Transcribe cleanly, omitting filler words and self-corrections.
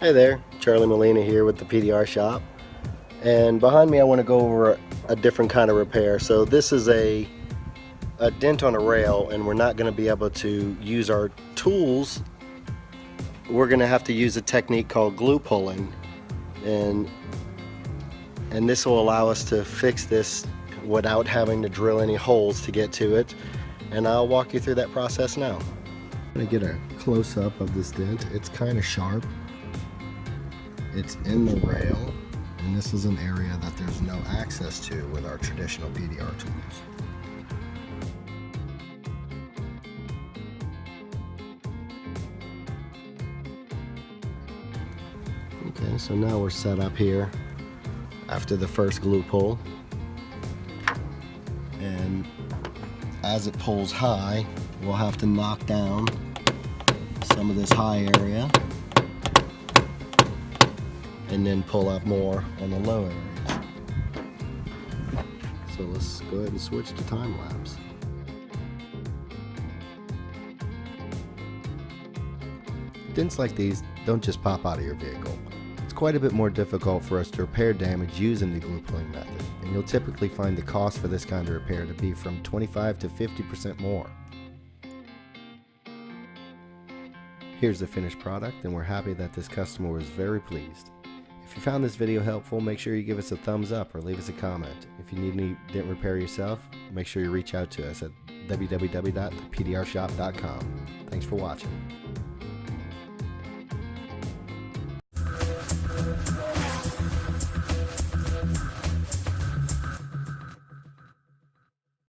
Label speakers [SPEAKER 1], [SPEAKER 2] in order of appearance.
[SPEAKER 1] Hey there, Charlie Molina here with the PDR Shop, and behind me I want to go over a different kind of repair. So this is a dent on a rail, and we're not going to be able to use our tools. We're going to have to use a technique called glue pulling, and this will allow us to fix this without having to drill any holes to get to it, and I'll walk you through that process now. I'm going to get a close-up of this dent. It's kind of sharp. It's in the rail, and this is an area that there's no access to with our traditional PDR tools. Okay, so now we're set up here after the first glue pull, and as it pulls high, we'll have to knock down some of this high area and then pull up more on the low areas. So let's go ahead and switch to time lapse. Dents like these don't just pop out of your vehicle. It's quite a bit more difficult for us to repair damage using the glue pulling method, and you'll typically find the cost for this kind of repair to be from 25 to 50% more. Here's the finished product, and we're happy that this customer was very pleased. If you found this video helpful, make sure you give us a thumbs up or leave us a comment. If you need any dent repair yourself, make sure you reach out to us at www.thepdrshop.com. Thanks for watching.